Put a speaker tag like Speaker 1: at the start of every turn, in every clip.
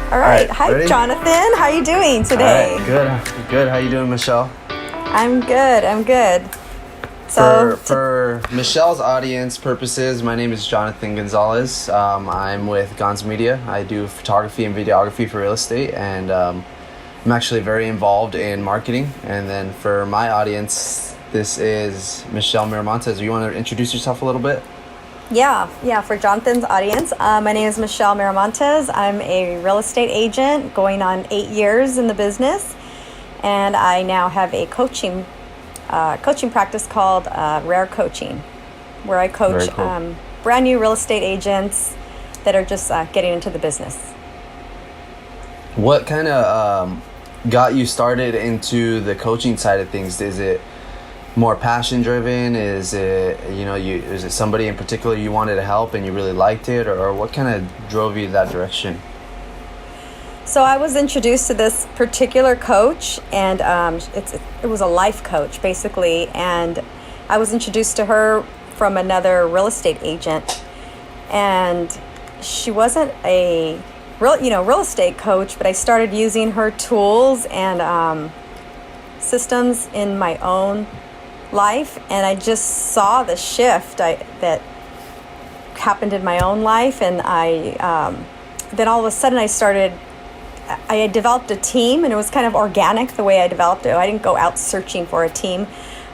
Speaker 1: All
Speaker 2: All
Speaker 1: right.
Speaker 2: right,
Speaker 1: Hi,
Speaker 2: ready?
Speaker 1: Jonathan. How are you doing
Speaker 2: All
Speaker 1: today?
Speaker 2: right, good. How you doing, Michelle?
Speaker 1: I'm good. I'm good. So,
Speaker 2: For Michelle's audience purposes, my name is Jonathan Gonzalez. I'm with Gonz Media. I do photography and videography for real estate, and I'm actually very involved in marketing. And then for my audience, this is Michelle Miramontez. You want to introduce yourself a little bit?
Speaker 1: yeah. For Jonathan's audience, my name is Michelle Miramontez. I'm a real estate agent going on 8 years in the business, and I now have a coaching practice called Rare Coaching, where I coach
Speaker 2: Very cool.
Speaker 1: brand new real estate agents that are just getting into the business.
Speaker 2: What kind of got you started into the coaching side of things? Is it more passion driven? Is it is it somebody in particular you wanted to help and you really liked it, or what kind of drove you that direction?
Speaker 1: So I was introduced to this particular coach, and it was a life coach basically, and I was introduced to her from another real estate agent, and she wasn't a real estate coach, but I started using her tools and systems in my own life, and I just saw the shift that happened in my own life, and I then all of a sudden I had developed a team, and it was kind of organic the way I developed it. I didn't go out searching for a team.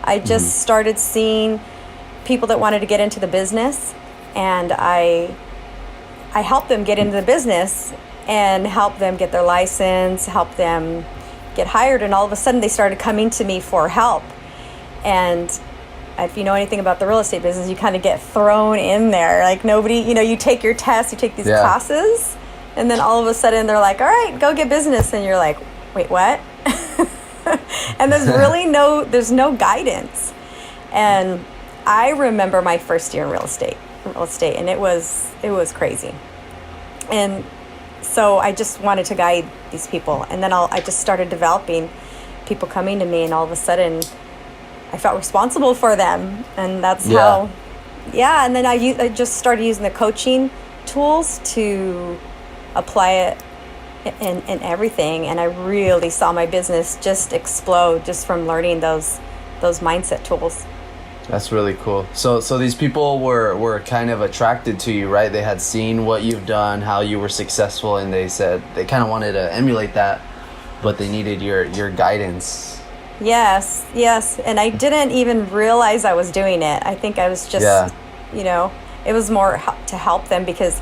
Speaker 1: I just started seeing people that wanted to get into the business, and I helped them get into the business and help them get their license, help them get hired, and all of a sudden they started coming to me for help. And if you know anything about the real estate business, you kind of get thrown in there. Like nobody, you take your tests, you take these classes, and then all of a sudden they're like, all right, go get business. And you're like, wait, what? And there's no guidance. And I remember my first year in real estate, and it was crazy. And so I just wanted to guide these people. And then I just started developing people coming to me, and all of a sudden I felt responsible for them, and that's how. And then I just started using the coaching tools to apply it in everything, and I really saw my business just explode just from learning those mindset tools.
Speaker 2: That's really cool. So these people were kind of attracted to you, right? They had seen what you've done, how you were successful, and they said they kind of wanted to emulate that, but they needed your guidance.
Speaker 1: Yes, and I didn't even realize I was doing it. I think I was just, it was more to help them, because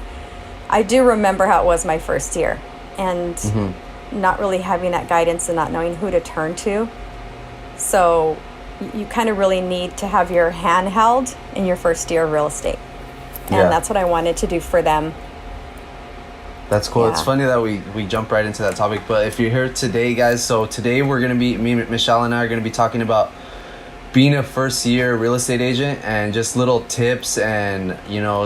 Speaker 1: I do remember how it was my first year, and not really having that guidance and not knowing who to turn to. So you kind of really need to have your hand held in your first year of real estate. And that's what I wanted to do for them.
Speaker 2: That's cool.
Speaker 1: Yeah.
Speaker 2: It's funny that we jump right into that topic. But if you're here today, guys, so today we're going to be, Michelle and I are going to be talking about being a first year real estate agent, and just little tips and,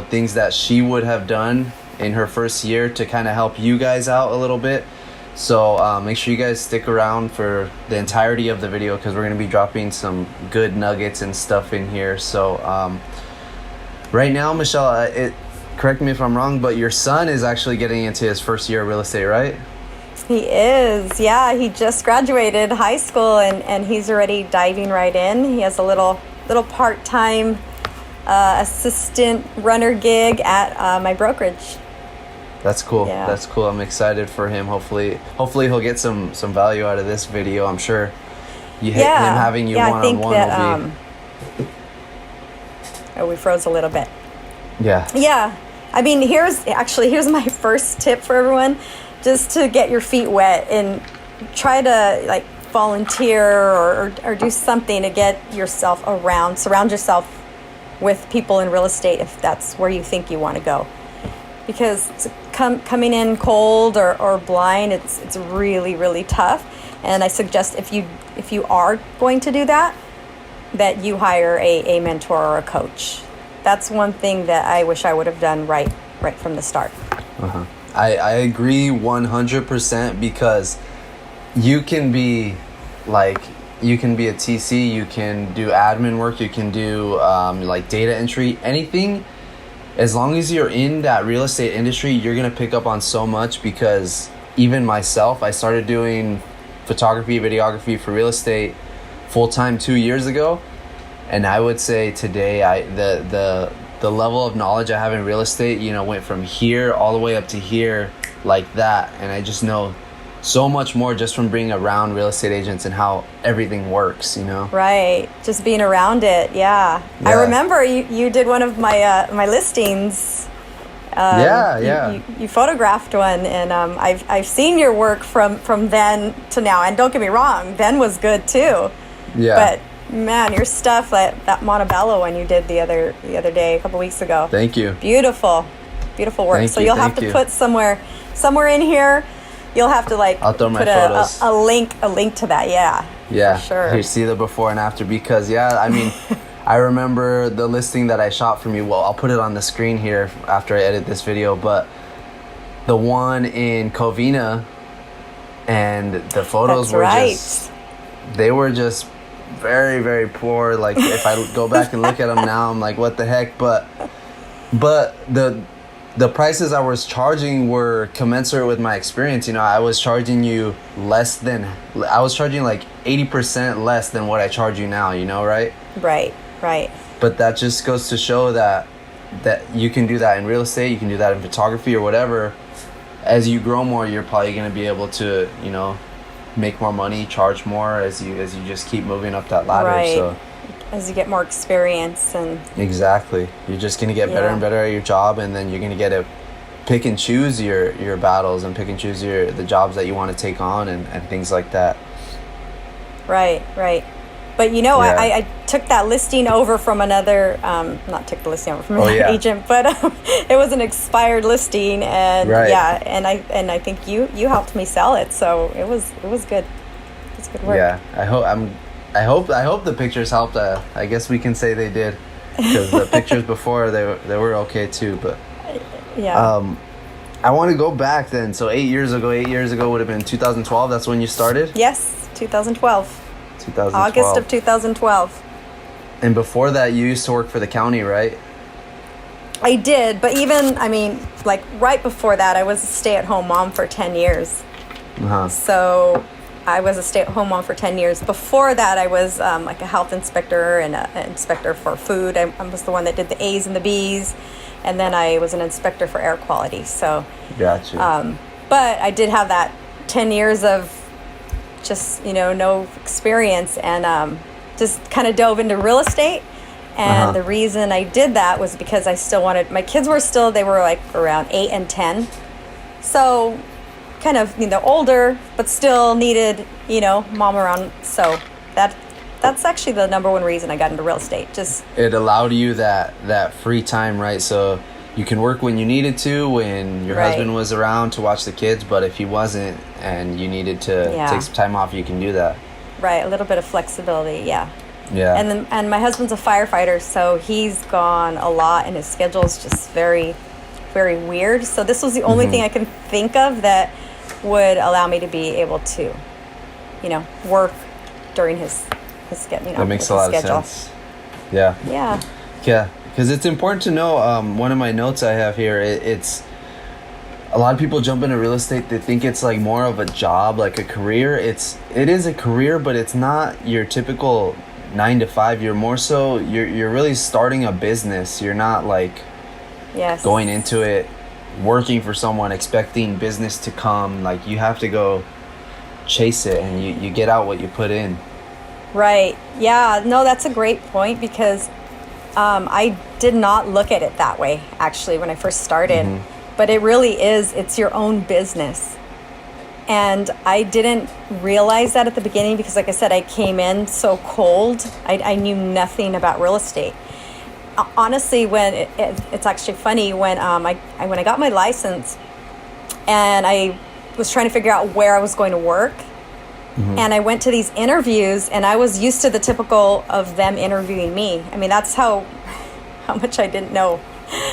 Speaker 2: things that she would have done in her first year to kind of help you guys out a little bit. So make sure you guys stick around for the entirety of the video, because we're going to be dropping some good nuggets and stuff in here. So right now, Michelle, correct me if I'm wrong, but your son is actually getting into his first year of real estate, right?
Speaker 1: He is. Yeah, he just graduated high school, and he's already diving right in. He has a little part-time assistant runner gig at my brokerage.
Speaker 2: That's cool.
Speaker 1: Yeah.
Speaker 2: That's cool. I'm excited for him. Hopefully he'll get some value out of this video. I'm sure him having you one-on-one will be...
Speaker 1: Oh, we froze a little bit.
Speaker 2: Yeah.
Speaker 1: I mean, here's my first tip for everyone, just to get your feet wet and try to volunteer or do something to get yourself surround yourself with people in real estate if that's where you think you want to go. Because coming in cold or blind, it's really, really tough. And I suggest if you are going to do that you hire a mentor or a coach. That's one thing that I wish I would have done right from the start.
Speaker 2: I agree 100%, because you can be a TC, you can do admin work, you can do data entry, anything. As long as you're in that real estate industry, you're going to pick up on so much, because even myself, I started doing photography, videography for real estate full-time 2 years ago. And I would say today, the level of knowledge I have in real estate, you know, went from here all the way up to here like that. And I just know so much more just from being around real estate agents and how everything works, you know?
Speaker 1: Right. Just being around it. Yeah. I remember you did one of my my listings. You photographed one, and I've seen your work from then to now. And don't get me wrong, then was good too.
Speaker 2: Yeah.
Speaker 1: But man, your stuff, that Montebello one you did the other day, a couple weeks ago.
Speaker 2: Thank you.
Speaker 1: Beautiful work. So you'll have to put somewhere in here. You'll have to
Speaker 2: I'll throw my
Speaker 1: put
Speaker 2: photos.
Speaker 1: a link to that. Yeah. For sure.
Speaker 2: You see the before and after, because I mean, I remember the listing that I shot from you. Well, I'll put it on the screen here after I edit this video, but the one in Covina, and the photos they were just very, very poor. Like, if I go back and look at them now, I'm like, what the heck? But the prices I was charging were commensurate with my experience. You know, I was charging like 80% less than what I charge you now, you know, right?
Speaker 1: Right.
Speaker 2: But that just goes to show that you can do that in real estate, you can do that in photography or whatever. As you grow more, you're probably going to be able to, you know, make more money, charge more as you just keep moving up that ladder.
Speaker 1: Right.
Speaker 2: So
Speaker 1: as you get more experience. And
Speaker 2: exactly, you're just going to get better and better at your job, and then you're going to get to pick and choose your battles and pick and choose the jobs that you want to take on and things like that.
Speaker 1: Right. But you know, I took that listing over from another, not took the listing over from another agent, but it was an expired listing, and and I think you helped me sell it, so it was good. It's good work.
Speaker 2: Yeah, I hope the pictures helped. I guess we can say they did, because the pictures before they were okay too. But I want to go back then. So 8 years ago would have been 2012. That's when you started.
Speaker 1: Yes, 2012.
Speaker 2: 2012.
Speaker 1: August of 2012.
Speaker 2: And before that, you used to work for the county, right?
Speaker 1: I did, but right before that, I was a stay-at-home mom for 10 years.
Speaker 2: Uh-huh.
Speaker 1: So I was a stay-at-home mom for 10 years. Before that, I was like a health inspector and an inspector for food. I was the one that did the A's and the B's. And then I was an inspector for air quality. So,
Speaker 2: gotcha.
Speaker 1: But I did have that 10 years of just, no experience, and just kind of dove into real estate. And the reason I did that was because I still wanted, my kids they were like around 8 and 10. So kind of, older, but still needed, mom around. So that's actually the number one reason I got into real estate. Just
Speaker 2: it allowed you that free time, right? So you can work when you needed to, when your husband was around to watch the kids, but if he wasn't and you needed to take some time off, you can do that.
Speaker 1: Right, a little bit of flexibility, yeah.
Speaker 2: Yeah.
Speaker 1: And my husband's a firefighter, so he's gone a lot, and his schedule's just very, very weird. So this was the only thing I can think of that would allow me to be able to, work during his schedule.
Speaker 2: That makes a lot of sense. Yeah.
Speaker 1: Yeah.
Speaker 2: Yeah, because it's important to know. One of my notes I have here, it's a lot of people jump into real estate. They think it's like more of a job, like a career. It is a career, but it's not your typical 9 to 5. You're more so you're really starting a business. You're not like going into it working for someone expecting business to come. Like, you have to go chase it, and you get out what you put in. Right.
Speaker 1: Yeah. No, that's a great point, because I did not look at it that way, actually, when I first started. But it really is. It's your own business. And I didn't realize that at the beginning because, like I said, I came in so cold. I knew nothing about real estate. Honestly, when it's actually funny, when when I got my license and I was trying to figure out where I was going to work, and I went to these interviews, and I was used to the typical of them interviewing me. I mean, that's how much I didn't know.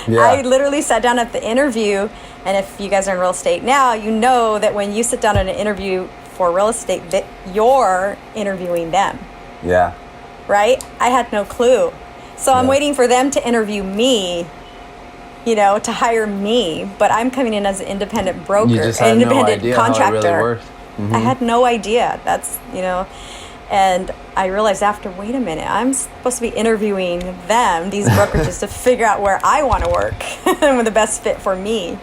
Speaker 1: Yeah. I literally sat down at the interview, and if you guys are in real estate now, you know that when you sit down at an interview for real estate, that you're interviewing them.
Speaker 2: Yeah.
Speaker 1: Right? I had no clue. So I'm waiting for them to interview me, to hire me, but I'm coming in as an independent broker,
Speaker 2: You just
Speaker 1: an
Speaker 2: had no
Speaker 1: independent
Speaker 2: idea
Speaker 1: contractor.
Speaker 2: how it really worked.
Speaker 1: I had no idea. That's, and I realized after, wait a minute, I'm supposed to be interviewing them, these brokerages, to figure out where I want to work and the best fit for me.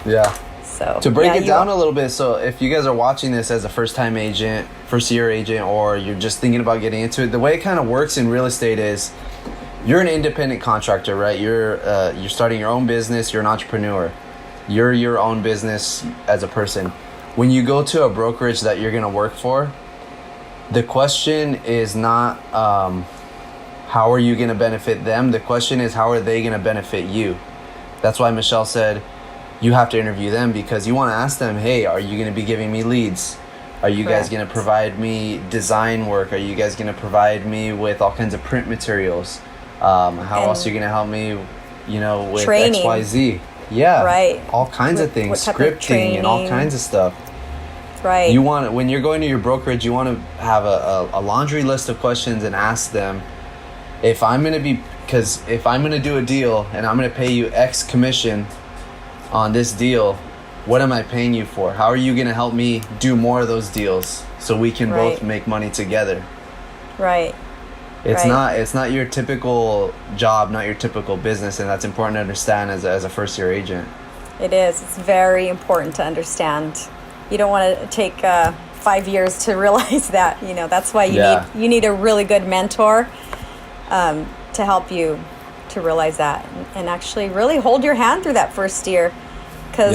Speaker 2: Yeah.
Speaker 1: So
Speaker 2: to break it down a little bit, so if you guys are watching this as a first-time agent, first-year agent, or you're just thinking about getting into it, the way it kind of works in real estate is you're an independent contractor, right? You're starting your own business. You're an entrepreneur. You're your own business as a person. When you go to a brokerage that you're going to work for, the question is not how are you going to benefit them? The question is how are they going to benefit you? That's why Michelle said you have to interview them, because you want to ask them, hey, are you going to be giving me leads? Are you guys going to provide me design work? Are you guys going to provide me with all kinds of print materials? How else are you going to help me, with
Speaker 1: training.
Speaker 2: XYZ? Yeah.
Speaker 1: Right.
Speaker 2: All kinds of things, scripting and all kinds of stuff.
Speaker 1: Right.
Speaker 2: When you're going to your brokerage, you want to have a laundry list of questions and ask them, if I'm going to do a deal and I'm going to pay you X commission on this deal, what am I paying you for? How are you going to help me do more of those deals so we can both make money together?
Speaker 1: Right.
Speaker 2: It's not your typical job, not your typical business, and that's important to understand as a first-year agent.
Speaker 1: It is. It's very important to understand. You don't want to take 5 years to realize that. That's why you need a really good mentor to help you to realize that, and actually really hold your hand through that first year, because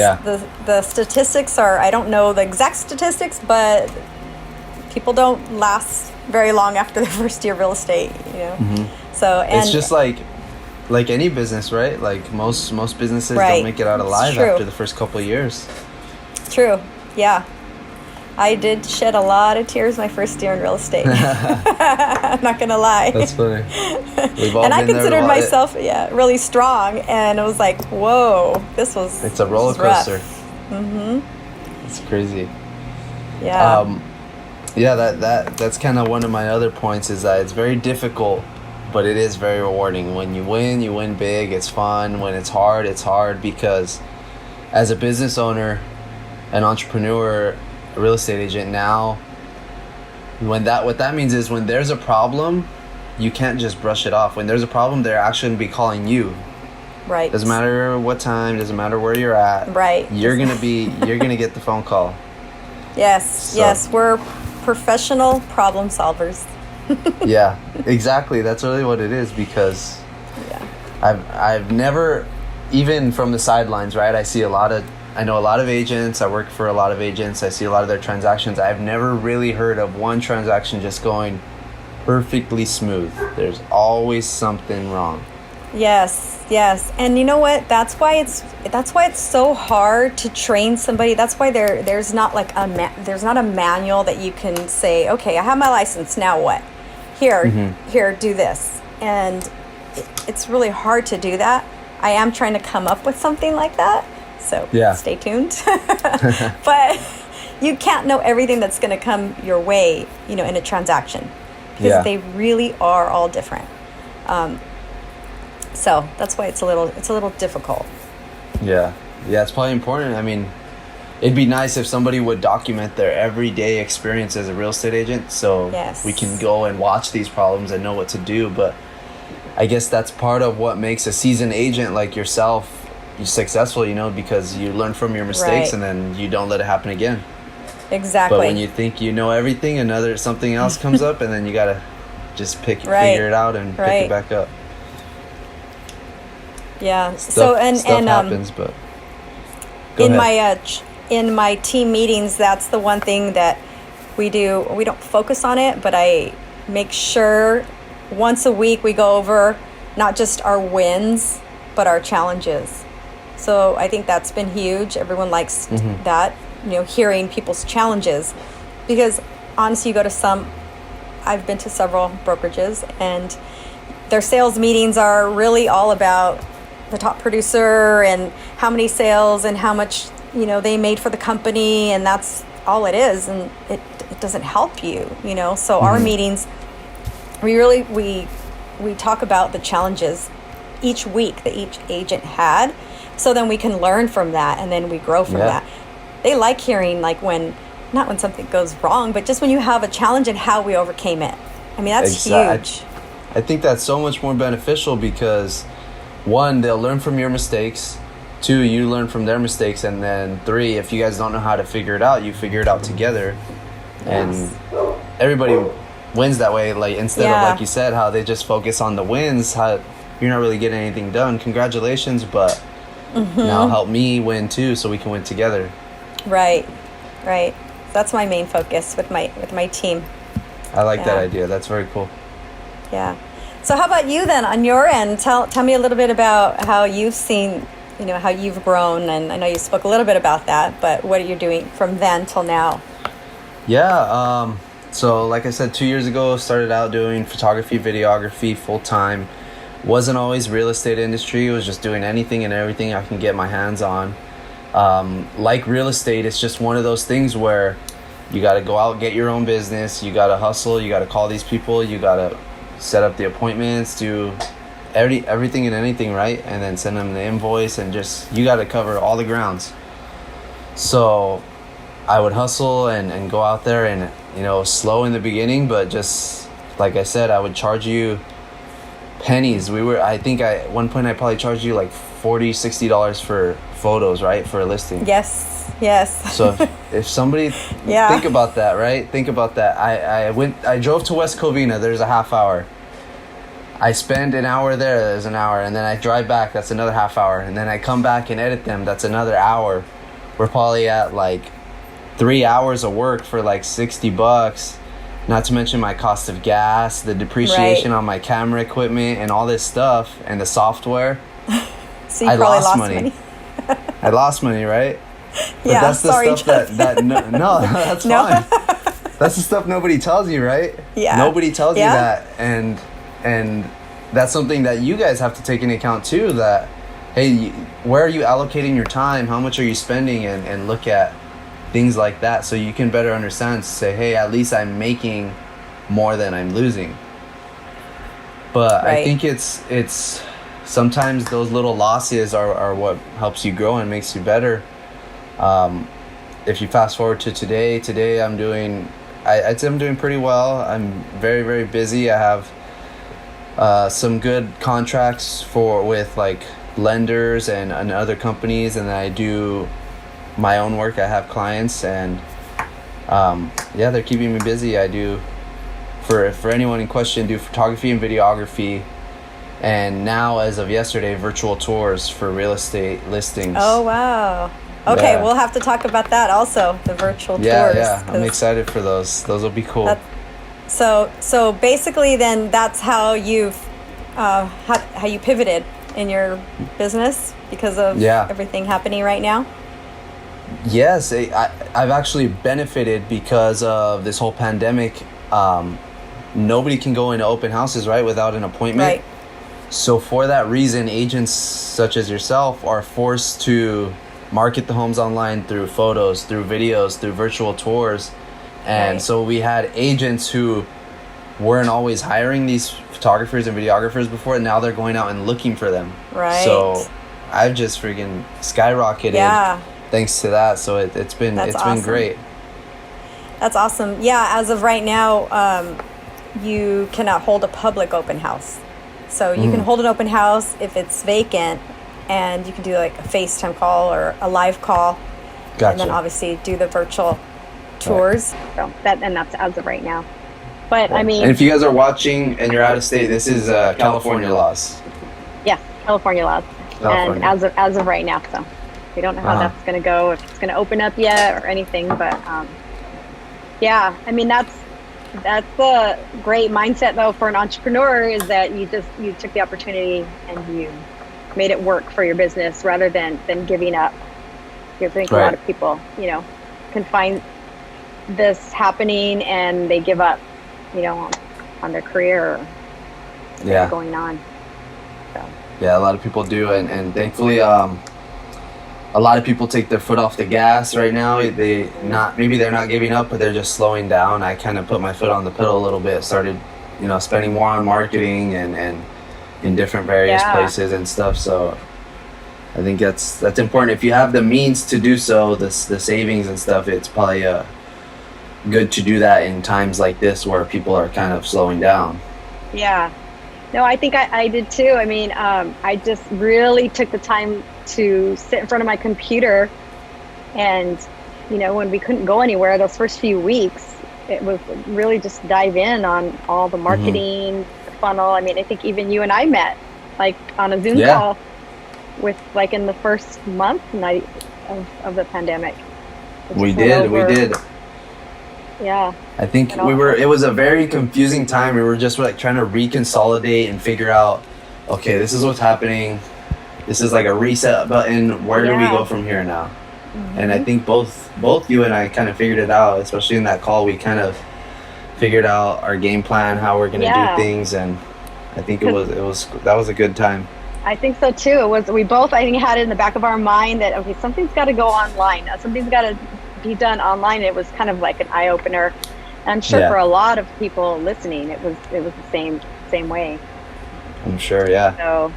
Speaker 1: the statistics are, I don't know the exact statistics, but people don't last very long after their first year of real estate. So
Speaker 2: it's just like any business, right? Like most businesses don't make it out alive after the first couple of years.
Speaker 1: True. Yeah. I did shed a lot of tears my first year in real estate. I'm not gonna lie.
Speaker 2: That's funny. We've all
Speaker 1: and I
Speaker 2: been
Speaker 1: considered myself really strong, and it was like, whoa, it's
Speaker 2: a roller coaster. It's crazy.
Speaker 1: Yeah.
Speaker 2: That's kind of one of my other points, is that it's very difficult, but it is very rewarding. When you win big. It's fun. When it's hard, because as a business owner, an entrepreneur, a real estate agent now, what that means is when there's a problem, you can't just brush it off. When there's a problem, they're actually going to be calling you.
Speaker 1: Right.
Speaker 2: Doesn't matter what time, doesn't matter where you're at.
Speaker 1: Right.
Speaker 2: You're going to get the phone call.
Speaker 1: Yes. Yes, we're professional problem solvers.
Speaker 2: Yeah, exactly. That's really what it is, because I've never, even from the sidelines, right? I know a lot of agents. I work for a lot of agents. I see a lot of their transactions. I've never really heard of one transaction just going perfectly smooth. There's always something wrong.
Speaker 1: Yes. And you know what? That's why it's so hard to train somebody. That's why there's not like there's not a manual that you can say, okay, I have my license, now what? Here, do this. And it's really hard to do that. I am trying to come up with something like that. So stay tuned. But you can't know everything that's going to come your way, in a transaction, because they really are all different. So that's why it's a little difficult.
Speaker 2: Yeah, it's probably important. I mean, it'd be nice if somebody would document their everyday experience as a real estate agent, so we can go and watch these problems and know what to do. But I guess that's part of what makes a seasoned agent like yourself successful, because you learn from your mistakes and then you don't let it happen again.
Speaker 1: Exactly.
Speaker 2: But when you think you know everything, something else comes up, and then you gotta just figure it out and pick it back up.
Speaker 1: Yeah.
Speaker 2: Stuff happens, but
Speaker 1: in my team meetings, that's the one thing that we do. We don't focus on it, but I make sure once a week we go over not just our wins, but our challenges. So I think that's been huge. Everyone likes that, hearing people's challenges, because honestly, I've been to several brokerages, and their sales meetings are really all about the top producer and how many sales and how much, they made for the company, and that's all it is. And it doesn't help you, So our meetings, we talk about the challenges each week that each agent had. So then we can learn from that, and then we grow from that. They like hearing, like, not when something goes wrong, but just when you have a challenge and how we overcame it. I mean, that's huge.
Speaker 2: I think that's so much more beneficial because, one, they'll learn from your mistakes. Two, you learn from their mistakes. And then three, if you guys don't know how to figure it out, you figure it out together. Yes. And everybody wins that way. Like, instead of, like you said, how they just focus on the wins, how you're not really getting anything done. Congratulations, but now help me win too, so we can win together. Right.
Speaker 1: That's my main focus with my team.
Speaker 2: I like that idea. That's very cool.
Speaker 1: Yeah. So how about you then on your end? Tell me a little bit about how you've seen, how you've grown. And I know you spoke a little bit about that, but what are you doing from then till now?
Speaker 2: Yeah. So like I said, 2 years ago, started out doing photography, videography full time. Wasn't always real estate industry. It was just doing anything and everything I can get my hands on. Like real estate, it's just one of those things where you got to go out, get your own business. You got to hustle. You got to call these people. You got to set up the appointments, do everything and anything, right? And then send them the invoice, and just, you got to cover all the grounds. So I would hustle and go out there, and, slow in the beginning, but just, like I said, I would charge you pennies. At one point I probably charged you like $40-$60 for photos, right? For a listing.
Speaker 1: Yes.
Speaker 2: So if somebody think about that, right? Think about that. I drove to West Covina, there's a half hour. I spend an hour there's an hour, and then I drive back, that's another half hour, and then I come back and edit them, that's another hour. We're probably at like 3 hours of work for like $60, not to mention my cost of gas, the depreciation on my camera equipment and all this stuff, and the software.
Speaker 1: So you probably lost money.
Speaker 2: I lost money, right? But
Speaker 1: that's the
Speaker 2: stuff that no, that's fine. That's the stuff nobody tells you, right?
Speaker 1: Yeah.
Speaker 2: Nobody tells you that, and that's something that you guys have to take into account too. That, hey, where are you allocating your time? How much are you spending? And look at things like that, so you can better understand. Say, hey, at least I'm making more than I'm losing. But I think it's sometimes those little losses are what helps you grow and makes you better. If you fast forward to today I'd say I'm doing pretty well. I'm very, very busy. I have some good contracts with like lenders and other companies, and then I do my own work. I have clients, and they're keeping me busy. I do, for anyone in question, do photography and videography, and now, as of yesterday, virtual tours for real estate listings.
Speaker 1: Oh, wow. Okay, we'll have to talk about that also, the virtual tours.
Speaker 2: Yeah, I'm excited for those. Those will be cool.
Speaker 1: So basically then that's how you've how you pivoted in your business because of everything happening right now?
Speaker 2: Yes, I've actually benefited because of this whole pandemic. Nobody can go into open houses, right, without an appointment.
Speaker 1: Right.
Speaker 2: So for that reason, agents such as yourself are forced to market the homes online through photos, through videos, through virtual tours. And so we had agents who weren't always hiring these photographers and videographers before, and now they're going out and looking for them.
Speaker 1: Right.
Speaker 2: So I've just freaking skyrocketed thanks to that. So it's been been great.
Speaker 1: That's awesome. Yeah, as of right now, you cannot hold a public open house. So you can hold an open house if it's vacant, and you can do like a FaceTime call or a live call. Gotcha. And then obviously do the virtual tours. So that's as of right now. But I mean,
Speaker 2: and if you guys are watching and you're out of state, this is California laws.
Speaker 1: Yeah, California laws. And as of right now, so we don't know how that's going to go, if it's going to open up yet or anything. But yeah, I mean that's a great mindset though for an entrepreneur, is that you took the opportunity and you made it work for your business rather than giving up. I think a lot of people, can find this happening and they give up, on their career or going on. So.
Speaker 2: Yeah, a lot of people do, and thankfully, a lot of people take their foot off the gas right now. Maybe they're not giving up, but they're just slowing down. I kind of put my foot on the pedal a little bit, started, spending more on marketing and in different various places and stuff. So I think that's important. If you have the means to do so, the savings and stuff, it's probably good to do that in times like this where people are kind of slowing down.
Speaker 1: Yeah. No, I think I did too. I mean, I just really took the time to sit in front of my computer, and, you know, when we couldn't go anywhere those first few weeks, it was really just dive in on all the marketing, the funnel. I mean, I think even you and I met like on a Zoom call with like in the first month night of the pandemic.
Speaker 2: We did.
Speaker 1: Yeah.
Speaker 2: I think it was a very confusing time. We were just like trying to reconsolidate and figure out, okay, this is what's happening. This is like a reset button. Where do we go from here now? And I think both you and I kind of figured it out, especially in that call. We kind of figured out our game plan, how we're going to do things. And I think that was a good time. I
Speaker 1: think so too. We both, I think, had it in the back of our mind that, okay, something's got to go online. Something's got to be done online. It was kind of like an eye opener. I'm sure for a lot of people listening, it was the same way.
Speaker 2: I'm sure, yeah.
Speaker 1: So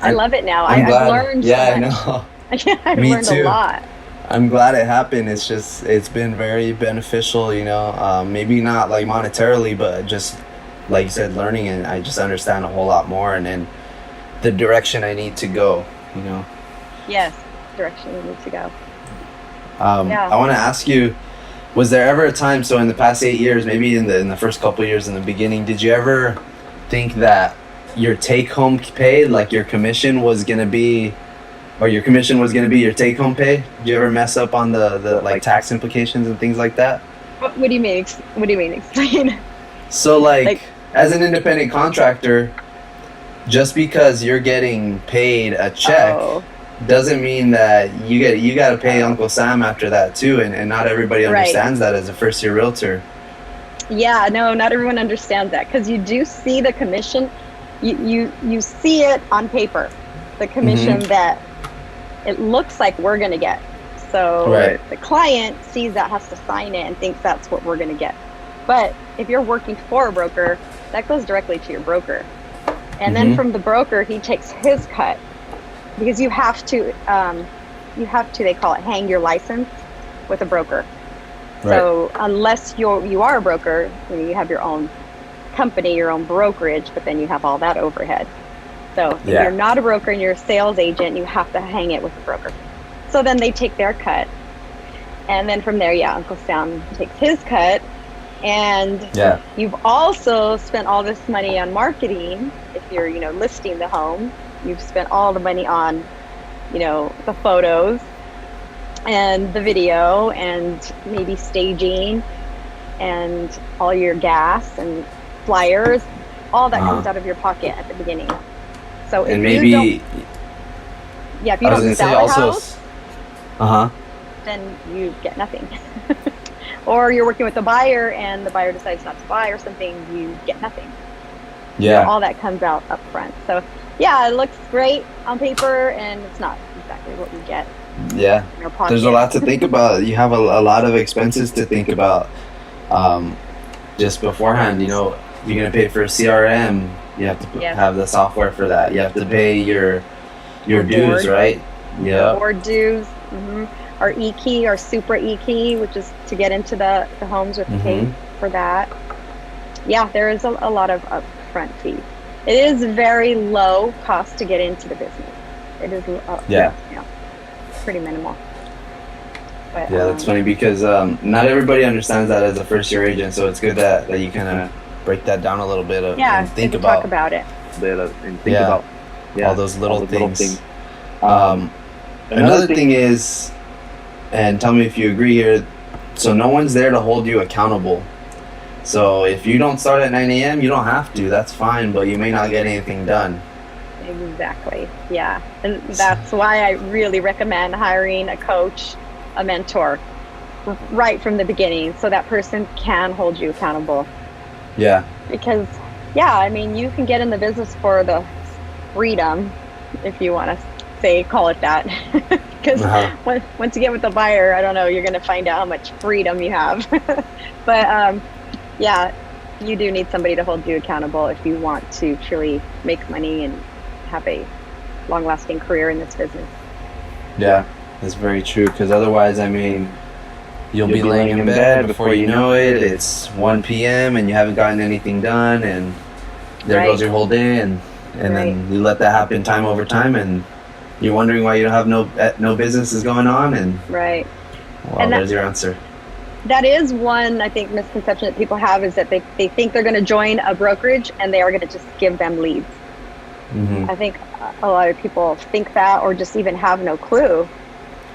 Speaker 1: I love it now. I've learned.
Speaker 2: Yeah, so much. I know.
Speaker 1: I've learned a lot.
Speaker 2: I'm glad it happened. It's been very beneficial. You know, maybe not like monetarily, but just like you said, learning, and I just understand a whole lot more, and then the direction I need to go. You know.
Speaker 1: Yes. Direction we need to go.
Speaker 2: I want to ask you, was there ever a time, so in the past 8 years, maybe in the first couple of years in the beginning, did you ever think that your take-home pay, like your commission was going to be your take-home pay? Did you ever mess up on the like tax implications and things like that?
Speaker 1: What do you mean? Explain.
Speaker 2: So like as an independent contractor, just because you're getting paid a check doesn't mean that you got to pay Uncle Sam after that too, and not everybody understands that as a first-year realtor.
Speaker 1: Yeah, no, not everyone understands that, because you do see the commission, you see it on paper, the commission that it looks like we're going to get. So the client sees that, has to sign it, and thinks that's what we're going to get. But if you're working for a broker, that goes directly to your broker, and then from the broker, he takes his cut. Because you have to, they call it hang your license with a broker. Right. So unless you are a broker, you have your own company, your own brokerage, but then you have all that overhead. So if you're not a broker and you're a sales agent, you have to hang it with a broker. So then they take their cut. And then from there, Uncle Sam takes his cut. And you've also spent all this money on marketing. If you're, listing the home, you've spent all the money on, the photos and the video and maybe staging and all your gas and flyers. All that comes out of your pocket at the beginning. So if you don't sell a house, then you get nothing. Or you're working with a buyer and the buyer decides not to buy or something, you get nothing.
Speaker 2: Yeah.
Speaker 1: All that comes out up front. So it looks great on paper, and it's not exactly what you get.
Speaker 2: Yeah. In your pocket. There's a lot to think about. You have a lot of expenses to think about just beforehand. You're going to pay for a CRM. You have to have the software for that. You have to pay your dues, right? Yeah.
Speaker 1: Board dues. Our e-key, our super e-key, which is to get into the homes with pay for that. Yeah, there is a lot of upfront fees. It is very low cost to get into the business. It is pretty minimal. But,
Speaker 2: that's funny because not everybody understands that as a first-year agent, so it's good that you kind of break that down a little bit and think about
Speaker 1: talk about it.
Speaker 2: About all those little things. Another thing is, and tell me if you agree here, so no one's there to hold you accountable. So if you don't start at 9 a.m., you don't have to. That's fine, but you may not get anything done.
Speaker 1: Exactly. Yeah. And that's why I really recommend hiring a coach, a mentor, right from the beginning, so that person can hold you accountable.
Speaker 2: Yeah.
Speaker 1: Because, you can get in the business for the freedom, if you want to call it that. Because once you get with the buyer, I don't know, you're going to find out how much freedom you have. But you do need somebody to hold you accountable if you want to truly make money and have a long-lasting career in this business.
Speaker 2: Yeah, that's very true. Because otherwise, I mean, you'll be laying in bed before you know it. It's 1 p.m. and you haven't gotten anything done, and there goes your whole day, and then you let that happen time over time, and you're wondering why you don't have no business is going on, and
Speaker 1: right.
Speaker 2: Well,
Speaker 1: and
Speaker 2: there's your answer.
Speaker 1: That is one, I think, misconception that people have, is that they think they're going to join a brokerage and they are going to just give them leads.
Speaker 2: Mm-hmm.
Speaker 1: I think a lot of people think that, or just even have no clue.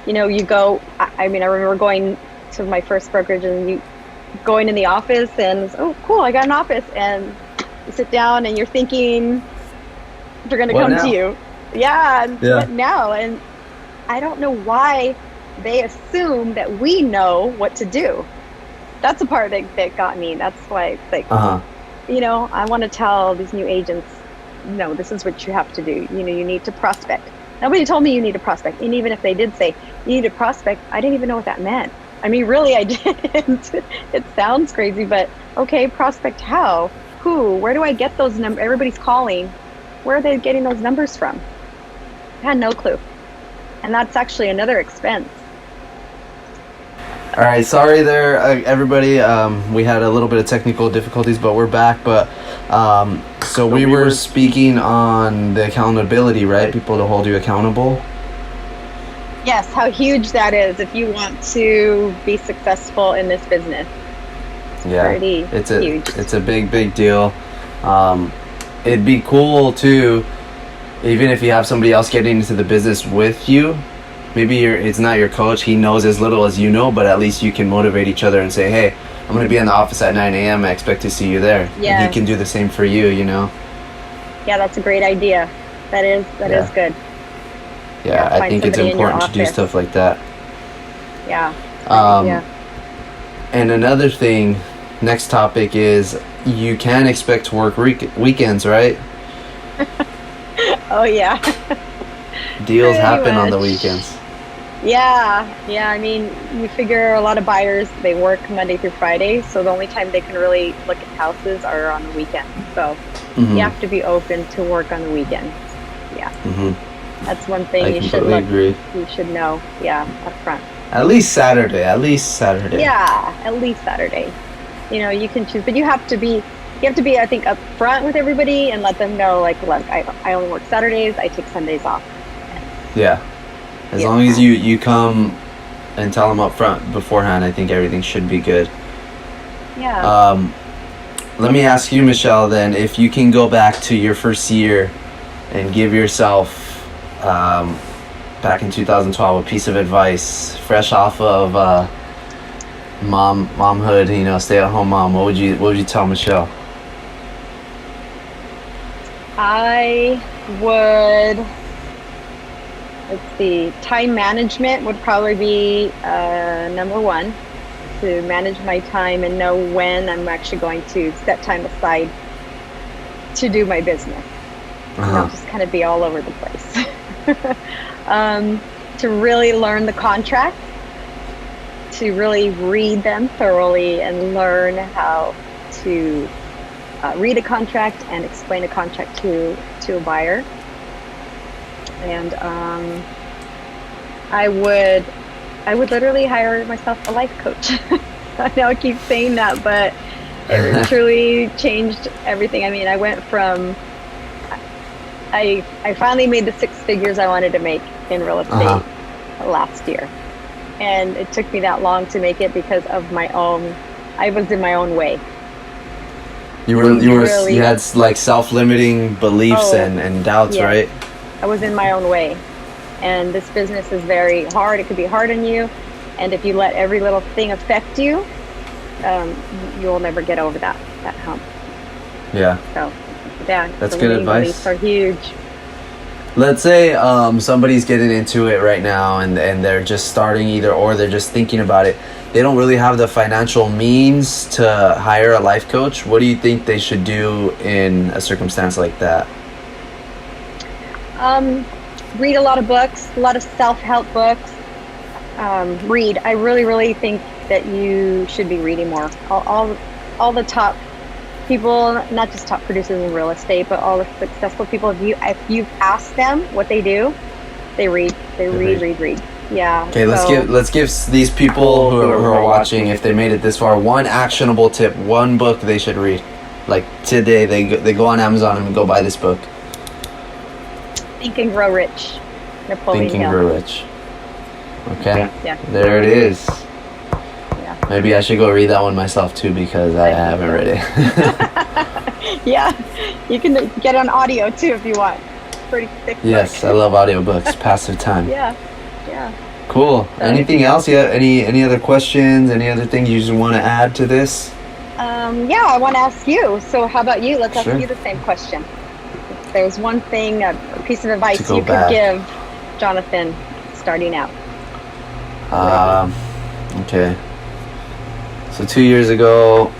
Speaker 1: You know, you go, I mean, I remember going to my first brokerage and you going in the office and, oh, cool, I got an office. And you sit down and you're thinking they're going to come to you. Yeah, what now? And I don't know why they assume that we know what to do. That's the part that got me. That's why it's like, you know, I want to tell these new agents, no, this is what you have to do. You know, you need to prospect. Nobody told me you need to prospect. And even if they did say you need to prospect, I didn't even know what that meant. I mean, really, I didn't. It sounds crazy, but okay, prospect how? Who? Where do I get those numbers? Everybody's calling. Where are they getting those numbers from? I had no clue. And that's actually another expense.
Speaker 2: All right, sorry there, everybody. We had a little bit of technical difficulties, but we're back. But so we were speaking on the accountability, right? People to hold you accountable.
Speaker 1: Yes, how huge that is if you want to be successful in this business. It's huge. It's a big deal. It'd be cool too, even if you have somebody else getting into the business with you. Maybe it's not your coach, he knows as little as you know, but at least you can motivate each other and say, hey, I'm going to be in the office at 9 a.m. I expect to see you there. Yeah. And he can do the same for you, you know? Yeah, that's a great idea. That is good.
Speaker 2: Yeah, I think it's important to do stuff like that.
Speaker 1: Yeah.
Speaker 2: And another thing, next topic is you can expect to work weekends, right?
Speaker 1: Oh, yeah.
Speaker 2: Deals happen on the weekends.
Speaker 1: Yeah. I mean, you figure a lot of buyers, they work Monday through Friday, so the only time they can really look at houses are on the weekend. So you have to be open to work on the weekends. Yeah. That's one thing you should know. Yeah, up front.
Speaker 2: At least Saturday.
Speaker 1: Yeah, at least Saturday. You know, you can choose, but you have to be, I think, up front with everybody and let them know, like, look, I only work Saturdays, I take Sundays off.
Speaker 2: Yeah. As long as you come and tell them up front beforehand, I think everything should be good.
Speaker 1: Yeah.
Speaker 2: Let me ask you, Michelle, then, if you can go back to your first year and give yourself, back in 2012, a piece of advice, fresh off of momhood, you know, stay-at-home mom, what would you tell Michelle?
Speaker 1: I would, let's see, time management would probably be number one, to manage my time and know when I'm actually going to set time aside to do my business. Not just kind of be all over the place. To really learn the contract, to really read them thoroughly and learn how to read a contract and explain a contract to a buyer. And I would literally hire myself a life coach. I know I keep saying that, but it truly changed everything. I mean, I went from, I finally made the 6 figures I wanted to make in real estate last year. And it took me that long to make it because of I was in my own way.
Speaker 2: You had like self-limiting beliefs and doubts, right?
Speaker 1: I was in my own way. And this business is very hard. It could be hard on you. And if you let every little thing affect you, you'll never get over that hump.
Speaker 2: Yeah.
Speaker 1: So, yeah.
Speaker 2: That's good advice.
Speaker 1: Beliefs are huge.
Speaker 2: Let's say somebody's getting into it right now and they're just starting or they're just thinking about it. They don't really have the financial means to hire a life coach. What do you think they should do in a circumstance like that?
Speaker 1: Read a lot of books, a lot of self-help books. Read. I really, really think that you should be reading more. All the top people, not just top producers in real estate, but all the successful people, if you ask them what they do, they read. They read. Yeah.
Speaker 2: Okay, let's give these people who are watching, if they made it this far, one actionable tip, one book they should read. Like today, they go on Amazon and go buy this book.
Speaker 1: Think and Grow Rich. Napoleon
Speaker 2: Think and
Speaker 1: Hill.
Speaker 2: Grow Rich. Okay.
Speaker 1: Yeah.
Speaker 2: There it is.
Speaker 1: Yeah.
Speaker 2: Maybe I should go read that one myself too, because I haven't read it.
Speaker 1: Yeah. You can get on audio too if you want. Pretty thick.
Speaker 2: Yes, I love audiobooks. Passive time.
Speaker 1: Yeah.
Speaker 2: Cool. Anything else? Yeah. Any other questions? Any other things you just want to add to this?
Speaker 1: Yeah, I want to ask you. So how about you? Let's
Speaker 2: Sure.
Speaker 1: ask you the same question. If there's one thing, a piece of advice you
Speaker 2: back.
Speaker 1: could give Jonathan starting out.
Speaker 2: Okay. So 2 years ago,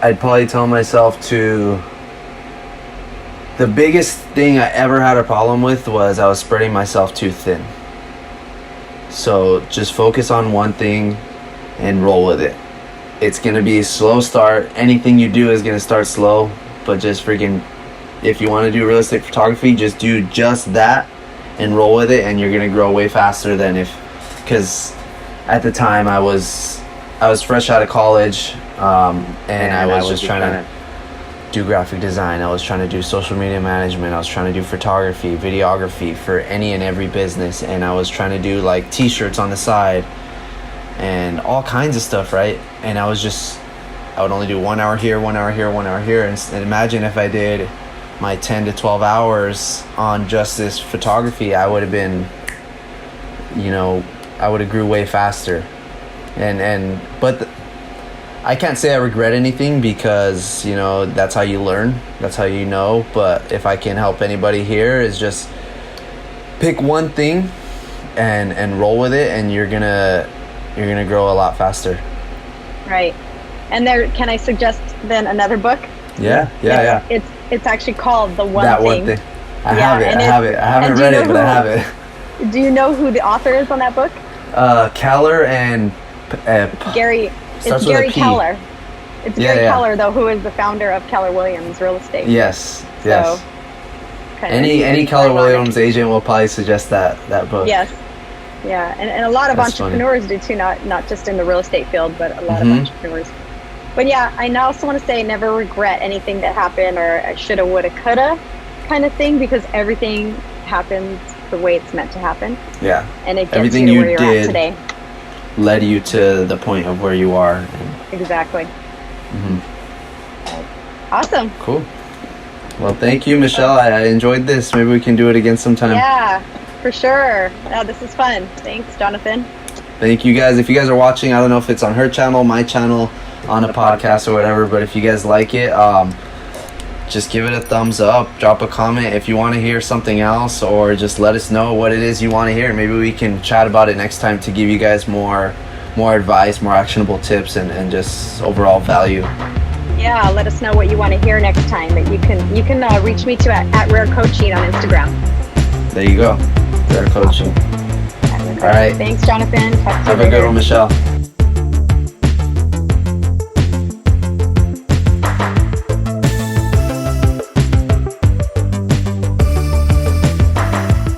Speaker 2: I'd probably tell myself to... The biggest thing I ever had a problem with was I was spreading myself too thin. So just focus on one thing and roll with it. It's going to be a slow start. Anything you do is going to start slow, but just freaking, if you want to do real estate photography, just do just that and roll with it, and you're going to grow way faster than because at the time I was fresh out of college, and I was just trying to do graphic design. I was trying to do social media management. I was trying to do photography, videography for any and every business, and I was trying to do like t-shirts on the side and all kinds of stuff, right? And I would only do 1 hour here, 1 hour here, 1 hour here, and imagine if I did my 10 to 12 hours on just this photography, I would have been, I would have grew way faster. But I can't say I regret anything, because that's how you learn, that's how you know. But if I can help anybody here, is just pick one thing and roll with it, and you're gonna grow a lot faster.
Speaker 1: Right. And can I suggest then another book?
Speaker 2: Yeah.
Speaker 1: It's actually called The One
Speaker 2: That
Speaker 1: Thing.
Speaker 2: One Thing. I have it. I haven't read it, but I have it.
Speaker 1: Do you know who the author is on that book?
Speaker 2: Keller and
Speaker 1: Gary. It's Gary Keller. It's Gary Keller, though, who is the founder of Keller Williams Real Estate.
Speaker 2: Yes.
Speaker 1: So,
Speaker 2: any Keller Williams agent will probably suggest that book.
Speaker 1: Yes. Yeah, and a lot of entrepreneurs do too, not just in the real estate field, but a lot of entrepreneurs. But yeah, I also want to say never regret anything that happened, or I shoulda, woulda, coulda kind of thing, because everything happens the way it's meant to happen.
Speaker 2: Yeah.
Speaker 1: And it gets
Speaker 2: everything
Speaker 1: you to where
Speaker 2: you
Speaker 1: you're at today.
Speaker 2: Led you to the point of where you are.
Speaker 1: Exactly. Awesome.
Speaker 2: Cool. Well, thank you, Michelle. I enjoyed this. Maybe we can do it again sometime.
Speaker 1: Yeah, for sure. This is fun. Thanks, Jonathan.
Speaker 2: Thank you, guys. If you guys are watching, I don't know if it's on her channel, my channel, on a podcast or whatever, but if you guys like it, just give it a thumbs up, drop a comment if you want to hear something else, or just let us know what it is you want to hear. Maybe we can chat about it next time to give you guys more advice, more actionable tips, and just overall value.
Speaker 1: Yeah, let us know what you want to hear next time. That you can reach me at Rare Coaching on Instagram.
Speaker 2: There you go. Rare Coaching. All right.
Speaker 1: Thanks, Jonathan.
Speaker 2: Have a good one, Michelle.